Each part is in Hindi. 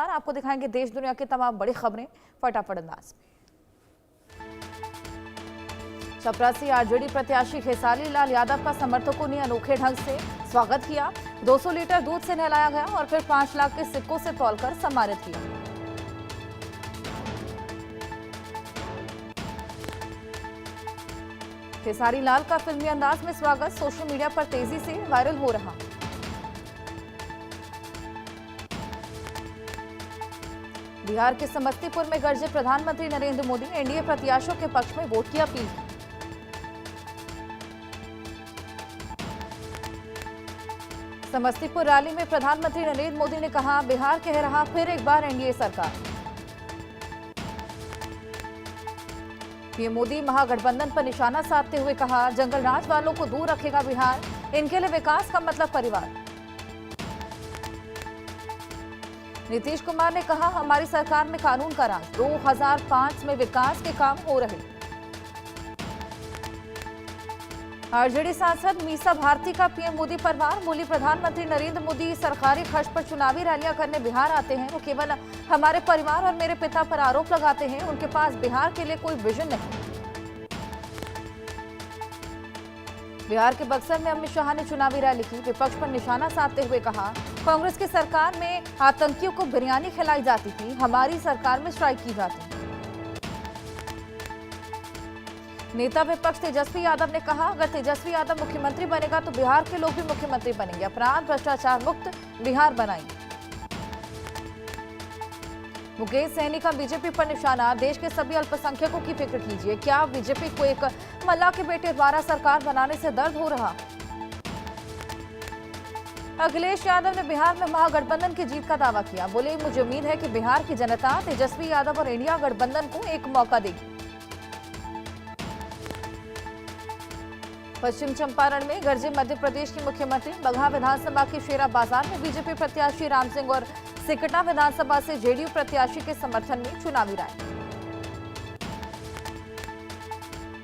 आपको दिखाएंगे देश दुनिया की तमाम बड़ी खबरें फटाफट अंदाज में। चपरासी आरजेडी प्रत्याशी खेसारी लाल यादव का समर्थकों ने अनोखे ढंग से स्वागत किया। 200 लीटर दूध से नहलाया गया और फिर 5 लाख के सिक्कों से तौलकर सम्मानित किया। खेसारी लाल का फिल्मी अंदाज में स्वागत सोशल मीडिया पर तेजी से वायरल हो रहा। बिहार के समस्तीपुर में गरजे प्रधानमंत्री नरेंद्र मोदी, एनडीए प्रत्याशियों के पक्ष में वोट की अपील। समस्तीपुर रैली में प्रधानमंत्री नरेंद्र मोदी ने कहा, बिहार कह रहा फिर एक बार एनडीए सरकार। पीएम मोदी महागठबंधन पर निशाना साधते हुए कहा, जंगल राज वालों को दूर रखेगा बिहार, इनके लिए विकास का मतलब परिवार। नीतीश कुमार ने कहा, हमारी सरकार में कानून का राज, 2005 में विकास के काम हो रहे। आरजेडी सांसद मीसा भारती का पीएम मोदी पर वार, बोली प्रधानमंत्री नरेंद्र मोदी सरकारी खर्च पर चुनावी रैलियां करने बिहार आते हैं, वो केवल हमारे परिवार और मेरे पिता पर आरोप लगाते हैं, उनके पास बिहार के लिए कोई विजन नहीं। बिहार के बक्सर में अमित शाह ने चुनावी रैली की, विपक्ष पर निशाना साधते हुए कहा, कांग्रेस की सरकार में आतंकियों को बिरयानी खिलाई जाती थी, हमारी सरकार में स्ट्राइक की जाती। नेता विपक्ष तेजस्वी यादव ने कहा, अगर तेजस्वी यादव मुख्यमंत्री बनेगा तो बिहार के लोग भी मुख्यमंत्री बनेंगे, अपराध भ्रष्टाचार मुक्त बिहार बनाएंगे। मुकेश सहनी का बीजेपी पर निशाना, देश के सभी अल्पसंख्यकों की फिक्र कीजिए, क्या बीजेपी को एक मल्ला के बेटे द्वारा सरकार बनाने से दर्द हो रहा। अखिलेश यादव ने बिहार में महागठबंधन की जीत का दावा किया, बोले मुझे उम्मीद है कि बिहार की जनता तेजस्वी यादव और इंडिया गठबंधन को एक मौका देगी। पश्चिम चंपारण में गरजे मध्य प्रदेश की मुख्यमंत्री, बगहा विधानसभा के शेरा बाजार में बीजेपी प्रत्याशी राम सिंह और सिकटा विधानसभा से जेडीयू प्रत्याशी के समर्थन में चुनावी रैली।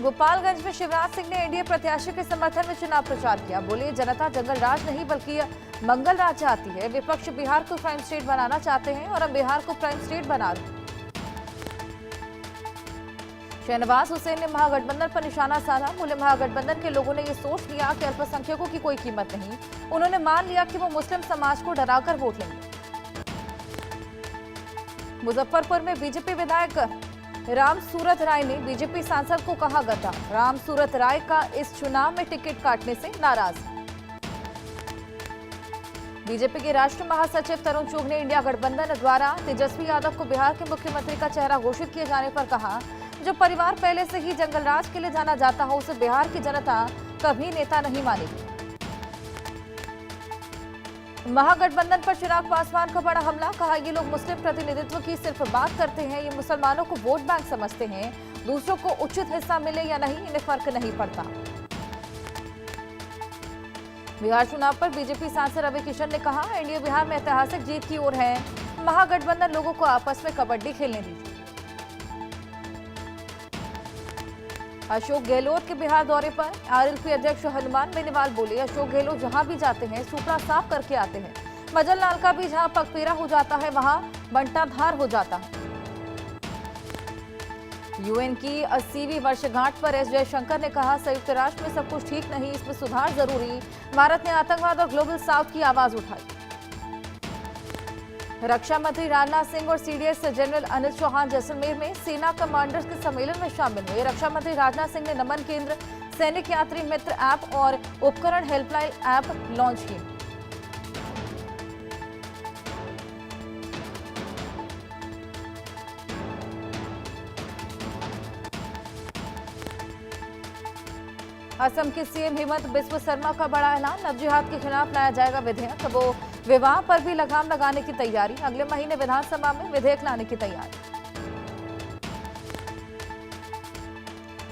गोपालगंज में शिवराज सिंह ने एनडीए प्रत्याशी के समर्थन में चुनाव प्रचार किया, बोले जनता जंगल राज नहीं बल्कि मंगल राज चाहती है, विपक्ष बिहार को क्राइम स्टेट बनाना चाहते हैं और अब बिहार को क्राइम स्टेट बना रहे। शहनवाज हुसैन ने महागठबंधन पर निशाना साधा, बोले महागठबंधन के लोगों ने ये सोच लिया कि अल्पसंख्यकों की कोई कीमत नहीं, उन्होंने मान लिया कि वो मुस्लिम समाज को डराकर वोट लेंगे। मुजफ्फरपुर में बीजेपी विधायक राम सूरत राय ने बीजेपी सांसद को कहा गद्दार, राम सूरत राय का इस चुनाव में टिकट काटने से नाराज। बीजेपी के राष्ट्रीय महासचिव तरुण चुग ने इंडिया गठबंधन द्वारा तेजस्वी यादव को बिहार के मुख्यमंत्री का चेहरा घोषित किए जाने पर कहा, जो परिवार पहले से ही जंगल राज के लिए जाना जाता हो उसे बिहार की जनता कभी नेता नहीं मानेगी। महागठबंधन पर चिराग पासवान का बड़ा हमला, कहा ये लोग मुस्लिम प्रतिनिधित्व की सिर्फ बात करते हैं, ये मुसलमानों को वोट बैंक समझते हैं, दूसरों को उचित हिस्सा मिले या नहीं इन्हें फर्क नहीं पड़ता। बिहार चुनाव पर बीजेपी सांसद रवि किशन ने कहा, एनडीए बिहार में ऐतिहासिक जीत की ओर है, महागठबंधन लोगों को आपस में कबड्डी खेलने दीजिए। अशोक गहलोत के बिहार दौरे पर आरएलपी अध्यक्ष हनुमान बेनीवाल बोले, अशोक गहलोत जहां भी जाते हैं सूपड़ा साफ करके आते हैं, मदन लाल का भी जहां पगपेरा हो जाता है वहां बंटाधार हो जाता है। यूएन की 80वीं वर्षगांठ पर एस जयशंकर ने कहा, संयुक्त राष्ट्र में सब कुछ ठीक नहीं, इसमें सुधार जरूरी, भारत ने आतंकवाद और ग्लोबल साउथ की आवाज उठाई। रक्षा मंत्री राजनाथ सिंह और सीडीएस जनरल अनिल चौहान जैसलमेर में सेना कमांडर्स के सम्मेलन में शामिल हुए। रक्षा मंत्री राजनाथ सिंह ने नमन केंद्र, सैनिक यात्री मित्र ऐप और उपकरण हेल्पलाइन ऐप लॉन्च किए। असम के सीएम हेमंत बिस्व शर्मा का बड़ा ऐलान, लव जिहाद के खिलाफ लाया जाएगा विधेयक, वो विवाह पर भी लगाम लगाने की तैयारी, अगले महीने विधानसभा में विधेयक लाने की तैयारी।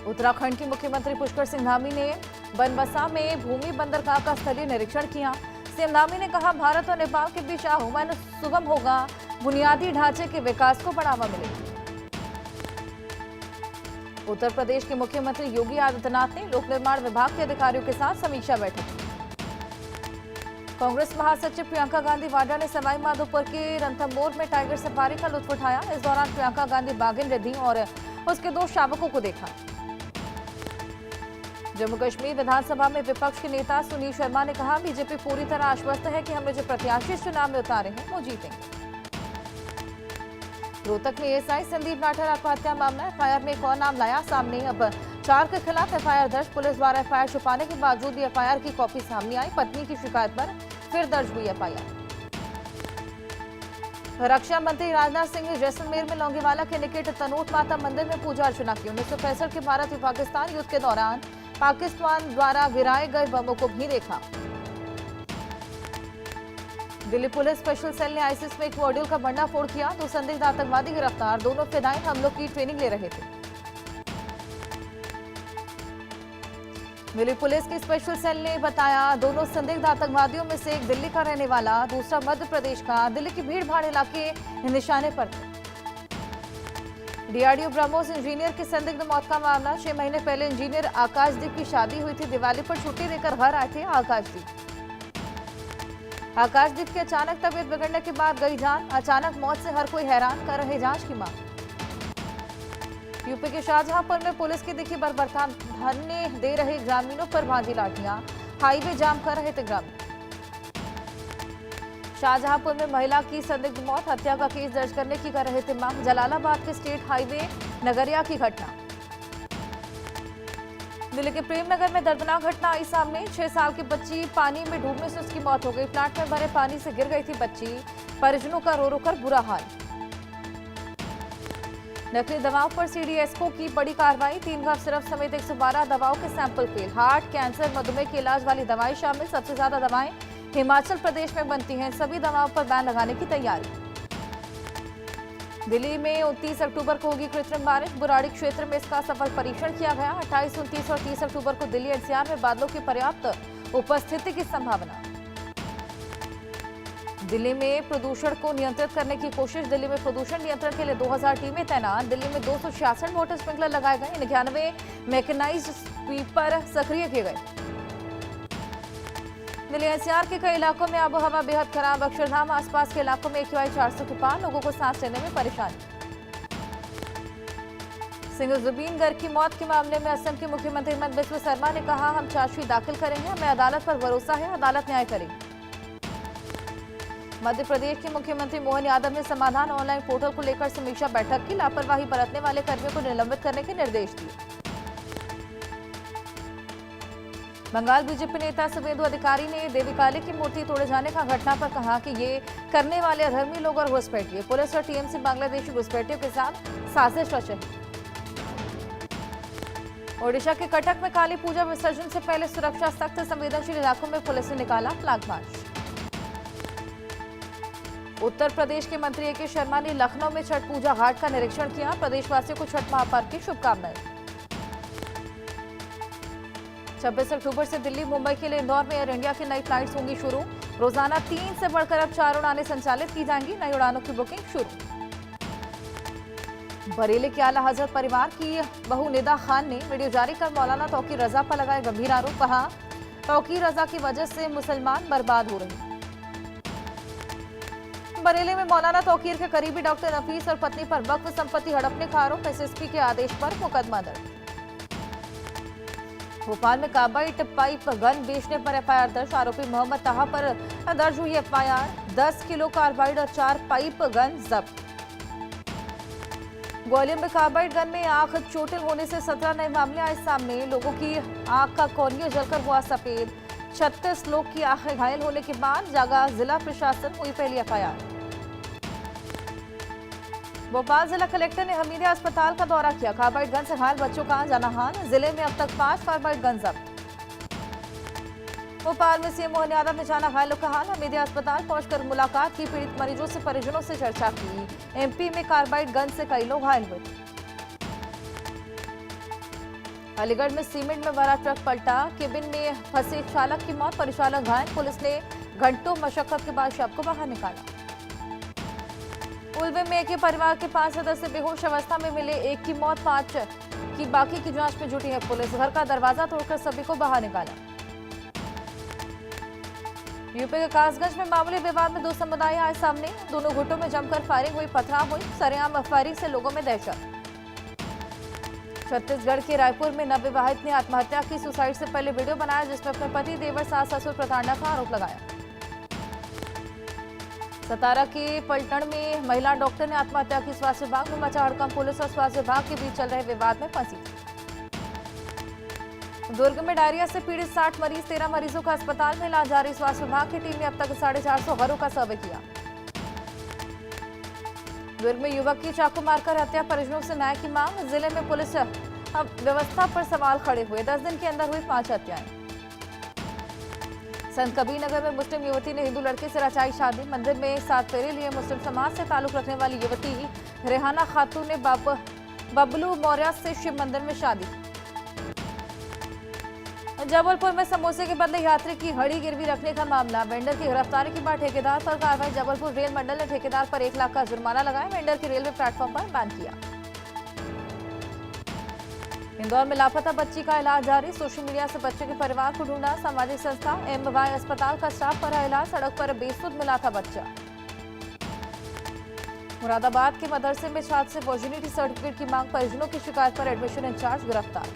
उत्तराखंड के मुख्यमंत्री पुष्कर सिंह धामी ने बनबसा में भूमि बंदरगाह का स्थलीय निरीक्षण किया। सीएम धामी ने कहा, भारत और नेपाल के बीच आवागमन सुगम होगा, बुनियादी ढांचे के विकास को बढ़ावा मिलेगा। उत्तर प्रदेश के मुख्यमंत्री योगी आदित्यनाथ ने लोक निर्माण विभाग के अधिकारियों के साथ समीक्षा बैठक की। कांग्रेस महासचिव प्रियंका गांधी वाड्रा ने सवाई माधोपुर के रणथंभौर में टाइगर सफारी का लुत्फ उठाया। इस दौरान प्रियंका गांधी बाघिन रिद्धि और उसके 2 शावकों को देखा। जम्मू कश्मीर विधानसभा में विपक्ष के नेता सुनील शर्मा ने कहा, बीजेपी पूरी तरह आश्वस्त है कि हमने जो प्रत्याशी इस चुनाव में उतारे हैं वो जीतेंगे। रोहतक में एएसआई संदीप नाठर आत्महत्या मामला, एफआईआर में एक और नाम लाया सामने। अब 4 के खिलाफ एफआईआर दर्ज। पुलिस द्वारा एफआईआर छुपाने के बावजूद भी एफआईआर की कॉपी सामने आई। पत्नी की शिकायत पर फिर दर्ज हुई एफआईआर। रक्षा मंत्री राजनाथ सिंह ने जैसलमेर में लौंगेवाला के निकट तनोट माता मंदिर में पूजा अर्चना की। 1965 के भारत और पाकिस्तान युद्ध के दौरान पाकिस्तान द्वारा गिराए गए बमों को भी देखा। दिल्ली पुलिस स्पेशल सेल ने आईसिस में एक मॉड्यूल का भंडाफोड़ किया। 2 संदिग्ध आतंकवादी गिरफ्तार। दोनों फिदायीन हमलों की ट्रेनिंग ले रहे थे। दिल्ली पुलिस की स्पेशल सेल ने बताया, दोनों संदिग्ध आतंकवादियों में से एक दिल्ली का रहने वाला, दूसरा मध्य प्रदेश का, दिल्ली की भीड़-भाड़ इलाके निशाने पर थे। डीआरडीओ ब्रह्मोस इंजीनियर की संदिग्ध मौत का मामला। 6 महीने पहले इंजीनियर आकाशदीप की शादी हुई थी। दिवाली पर छुट्टी देकर घर आए थे आकाशदीप की अचानक तबीयत बिगड़ने के बाद गई जान। अचानक मौत से हर कोई हैरान, कर रहे जांच की मांग। यूपी के शाहजहांपुर में पुलिस की दिखी बर्बरता, धरने दे रहे ग्रामीणों पर बांधी लाठियां। हाईवे जाम कर रहे थे ग्रामीण। शाहजहांपुर में महिला की संदिग्ध मौत, हत्या का केस दर्ज करने की कर रहे थे मांग। जलालाबाद के स्टेट हाईवे नगरिया की घटना। दिल्ली के प्रेमनगर में दर्दनाक घटना आई सामने। 6 साल की बच्ची पानी में डूबने से उसकी मौत हो गई। फ्लैट में भरे पानी से गिर गई थी बच्ची। परिजनों का रो रो कर बुरा हाल। नकली दवाओं पर सीडीएसको की बड़ी कार्रवाई। 3 घाव सिरप समेत 112 दवाओं के सैंपल फेल। हार्ट, कैंसर, मधुमेह के इलाज वाली दवाएं शामिल। सबसे ज्यादा दवाएं हिमाचल प्रदेश में बनती हैं। सभी दवाओं पर बैन लगाने की तैयारी। दिल्ली में 29 अक्टूबर को होगी कृत्रिम बारिश। बुराड़ी क्षेत्र में इसका सफल परीक्षण किया गया। 28, 29 और 30 अक्टूबर को दिल्ली एनसीआर में बादलों की पर्याप्त उपस्थिति की संभावना। दिल्ली में प्रदूषण को नियंत्रित करने की कोशिश। दिल्ली में प्रदूषण नियंत्रण के लिए 2000 टीमें तैनात। दिल्ली में 266 वाटर स्प्रिंकलर लगाए गए। 99 मैकेनाइज्ड स्वीपर सक्रिय किए गए। दिल्ली एनसीआर के कई इलाकों में आबोहवा बेहद खराब। अक्षरधाम आसपास के इलाकों में AQI 400 के पार, लोगों को सांस लेने में परेशानी। सिंगर जुबीन गर्ग की मौत के मामले में असम के मुख्यमंत्री हेमंत बिस्वा शर्मा ने कहा, हम चार्जशीट दाखिल करेंगे, हमें अदालत पर भरोसा है, अदालत न्याय करेगी। मध्य प्रदेश के मुख्यमंत्री मोहन यादव ने समाधान ऑनलाइन पोर्टल को लेकर समीक्षा बैठक की। लापरवाही बरतने वाले कर्मियों को निलंबित करने के निर्देश दिए। बंगाल बीजेपी नेता सुवेंदु अधिकारी ने देवीकाली की मूर्ति तोड़े जाने का घटना पर कहा कि ये करने वाले अधर्मी लोग और घुसपैठिए। पुलिस और टीएमसी बांग्लादेशी घुसपैठियों के साथ साजिश रचे हैं। ओडिशा के कटक में काली पूजा विसर्जन से पहले सुरक्षा सख्त। संवेदनशील इलाकों में पुलिस ने निकाला फ्लैग मार्च। उत्तर प्रदेश के मंत्री AK शर्मा ने लखनऊ में छठ पूजा घाट का निरीक्षण किया। प्रदेशवासियों को छठ महापर्व की शुभकामनाएं। 26 अक्टूबर से दिल्ली, मुंबई के लिए इंदौर में एयर इंडिया की नई फ्लाइट्स होंगी शुरू। रोजाना 3 से बढ़कर अब 4 उड़ानें संचालित की जाएंगी। नई उड़ानों की बुकिंग शुरू। बरेली के आला हजरत परिवार की बहू निदा खान ने वीडियो जारी कर मौलाना तौकीर रजा पर लगाए गंभीर आरोप। कहा, तौकीर रजा की वजह से मुसलमान बर्बाद हो रहे हैं। बरेली में मौलाना तौकीर के करीबी डॉक्टर नफीस और पत्नी पर वक्फ संपत्ति हड़पने का आरोप। SSP के आदेश पर मुकदमा दर्ज। भोपाल में कार्बाइड पाइप गन बेचने पर एफआईआर दर्ज। आरोपी मोहम्मद ताहा पर दर्ज हुई एफआईआर। 10 किलो कार्बाइड और 4 पाइप गन जब्त। ग्वालियर में कार्बाइड गन में आंख चोटिल होने से 17 नए मामले आए सामने। लोगों की आंख का कॉर्निया जलकर हुआ सफेद। 36 लोग की आंखें घायल होने के बाद जागा जिला प्रशासन। हुई पहली एफआईआर। भोपाल जिला कलेक्टर ने हमीदिया अस्पताल का दौरा किया। कार्बाइड गन से घायल बच्चों का जाना हाल। जिले में अब तक 5 कार्बाइड गन जब्त। भोपाल में सीएम मोहन यादव ने जाना घायलों का हाल। हमीदिया अस्पताल पहुंचकर मुलाकात की। पीड़ित मरीजों से परिजनों से चर्चा की। MP में कार्बाइड गन से कई लोग घायल हुए। अलीगढ़ में सीमेंट में भरा ट्रक पलटा। केबिन में फंसे चालक की मौत, परिचालक घायल। पुलिस ने घंटों मशक्कत के बाद शव को बाहर निकाला। उलवे में एक ही परिवार के 5 सदस्य बेहोश अवस्था में मिले। एक की मौत, 5 की बाकी की जांच में जुटी है पुलिस। घर का दरवाजा तोड़कर सभी को बाहर निकाला। यूपी के कासगंज में मामूली विवाद में दो समुदाय आए सामने। दोनों गुटों में जमकर फायरिंग हुई, पथराव हुई। सरेआम फायरिंग से लोगों में दहशत। छत्तीसगढ़ के रायपुर में नवविवाहित ने आत्महत्या की। सुसाइड से पहले वीडियो बनाया जिसमें अपने पति, देवर, सास, ससुर प्रताड़ना का आरोप लगाया। सतारा के पलटन में महिला डॉक्टर ने आत्महत्या की। स्वास्थ्य विभाग में मचा हड़कंप। पुलिस और स्वास्थ्य विभाग के बीच चल रहे विवाद में फंसी। दुर्ग में डायरिया से पीड़ित 60 मरीज, 13 मरीजों का अस्पताल में इलाज जारी। स्वास्थ्य विभाग की टीम ने अब तक 450 घरों का सर्वे किया। दुर्ग में युवक की चाकू मारकर हत्या, परिजनों से न्याय की मांग। जिले में पुलिस व्यवस्था पर सवाल खड़े हुए। 10 दिन के अंदर हुई 5 हत्याएं। संत कबीर नगर में मुस्लिम युवती ने हिंदू लड़के से रचाई शादी। मंदिर में 7 फेरे लिए। मुस्लिम समाज से ताल्लुक रखने वाली युवती रेहाना खातून ने बबलू मौर्य से शिव मंदिर में शादी। जबलपुर में समोसे के बदले यात्री की हड़ी गिरवी रखने का मामला। वेंडर की गिरफ्तारी के बाद ठेकेदार पर कार्रवाई। जबलपुर रेल मंडल ने ठेकेदार पर 1 लाख का जुर्माना लगाया। वेंडर की रेलवे प्लेटफॉर्म पर बैन किया। इंदौर में लापता बच्ची का इलाज जारी। सोशल मीडिया से बच्चे के परिवार को ढूंढा। सामाजिक संस्था MY अस्पताल का स्टाफ पर इलाज। सड़क पर बेसुध मिला था बच्चा। मुरादाबाद के मदरसे में छात्र से वर्जिनिटी सर्टिफिकेट की मांग। परिजनों की शिकायत पर एडमिशन इंचार्ज गिरफ्तार।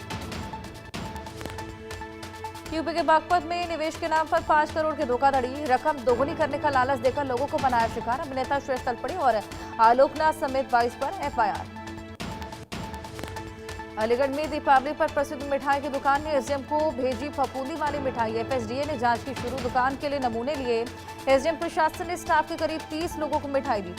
यूपी के बागपत में निवेश के नाम पर 5 करोड़ की धोखाधड़ी। रकम दोगुनी करने का लालच देकर लोगों को बनाया शिकार। अभिनेता श्रेष्ठ तलपड़े और आलोकनाथ समेत 22 पर FIR। अलीगढ़ में दीपावली पर प्रसिद्ध मिठाई की दुकान ने SDM को भेजी फफूंदी वाली मिठाई। FSDA ने जांच की शुरू। दुकान के लिए नमूने लिए। SDM प्रशासन ने स्टाफ के करीब 30 लोगों को मिठाई दी।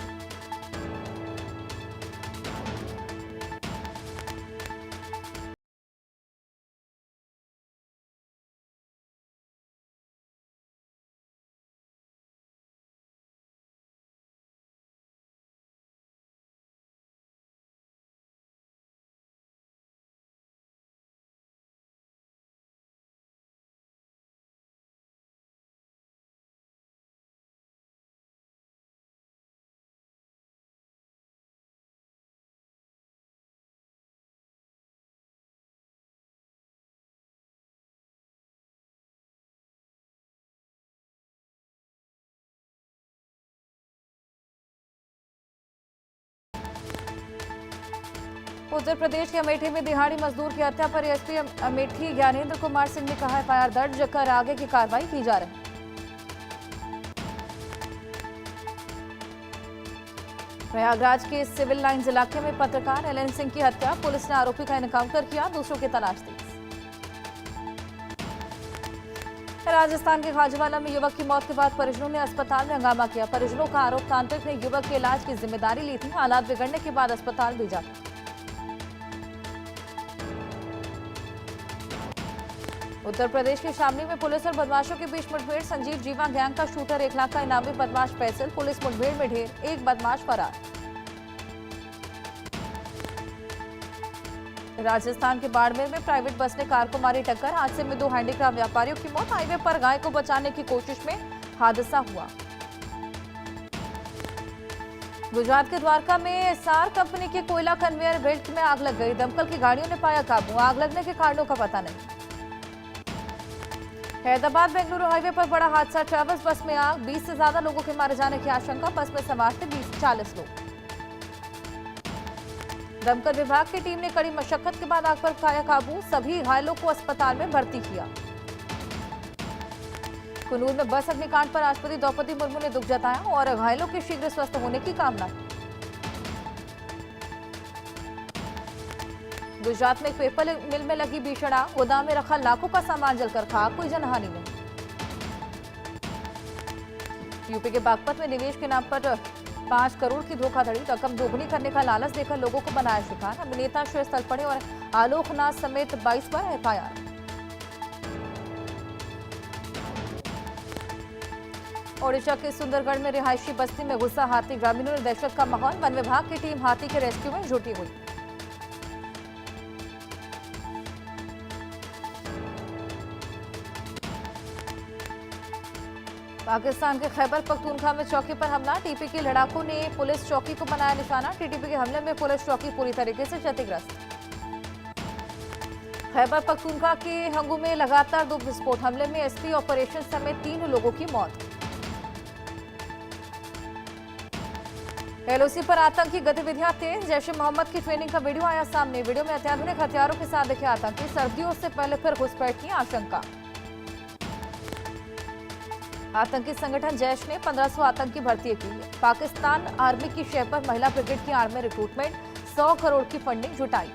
उत्तर प्रदेश के अमेठी में दिहाड़ी मजदूर की हत्या पर एसपी अमेठी ज्ञानेंद्र कुमार सिंह ने कहा FIR दर्ज कर आगे की कार्रवाई की जा रही। प्रयागराज के सिविल लाइंस इलाके में पत्रकार LN सिंह की हत्या। पुलिस ने आरोपी का एनकाउंटर किया। दूसरों की तलाश दी। राजस्थान के खाजवाला में युवक की मौत के बाद परिजनों ने अस्पताल में हंगामा किया। परिजनों का आरोप तांत्रिक ने युवक के इलाज की जिम्मेदारी ली थी। हालात बिगड़ने के बाद अस्पताल भेजा था। उत्तर प्रदेश के शामली में पुलिस और बदमाशों के बीच मुठभेड़। संजीव जीवा गैंग का शूटर 1 लाख का इनामी बदमाश फैसल। पुलिस मुठभेड़ में ढेर, 1 बदमाश फरार। राजस्थान के बाड़मेर में प्राइवेट बस ने कार को मारी टक्कर। हादसे में 2 हैंडीक्राफ्ट व्यापारियों की मौत। हाईवे पर गाय को बचाने की कोशिश में हादसा हुआ। गुजरात के द्वारका में सार कंपनी के कोयला कन्वेयर बेल्ट में आग लग गई। दमकल की गाड़ियों ने पाया काबू। आग लगने के कारणों का पता नहीं। हैदराबाद बेंगलुरु हाईवे पर बड़ा हादसा। ट्रैवल्स बस में आग। 20 से ज्यादा लोगों के मारे जाने की आशंका। बस में सवार थे 40 लोग। दमकल विभाग की टीम ने कड़ी मशक्कत के बाद आग पर पाया काबू। सभी घायलों को अस्पताल में भर्ती किया। कुनूर में बस अग्निकांड पर राष्ट्रपति द्रौपदी मुर्मू ने दुख जताया और घायलों के शीघ्र स्वस्थ होने की कामना की। गुजरात में एक पेपर मिल में लगी भीषण आग। गोदाम में रखा लाखों का सामान जलकर खाक। कोई जनहानि नहीं। यूपी के बागपत में निवेश के नाम पर 5 करोड़ की धोखाधड़ी। रकम दोगुनी करने का लालच देकर लोगों को बनाया शिकार। अभिनेता श्रेष्ठ तलपड़े और आलोकनाथ समेत 22 पर FIR। ओडिशा के सुंदरगढ़ में रिहायशी बस्ती में घुसा हाथी। ग्रामीणों ने दहशत का माहौल। वन विभाग की टीम हाथी के रेस्क्यू में जुटी हुई। पाकिस्तान के खैबर पख्तूनख्वा में चौकी पर हमला। TP के लड़ाकों ने पुलिस चौकी को बनाया निशाना। TTP के हमले में पुलिस चौकी पूरी तरीके से क्षतिग्रस्त। खैबर पख्तूनख्वा के हंगू में लगातार 2 विस्फोट। हमले में SP ऑपरेशन समेत 3 लोगों की मौत। एलओसी पर आतंकी गतिविधियां तेज। जैश ए मोहम्मद की ट्रेनिंग का वीडियो आया सामने। वीडियो में अत्याधुनिक हथियारों के साथ दिखे आतंकी। सर्दियों से पहले फिर घुसपैठ की आशंका। आतंकी संगठन जैश ने 1500 आतंकी भर्ती की है। पाकिस्तान आर्मी की शय पर महिला ब्रिगेड की आर्मी रिक्रूटमेंट 100 करोड़ की फंडिंग जुटाई।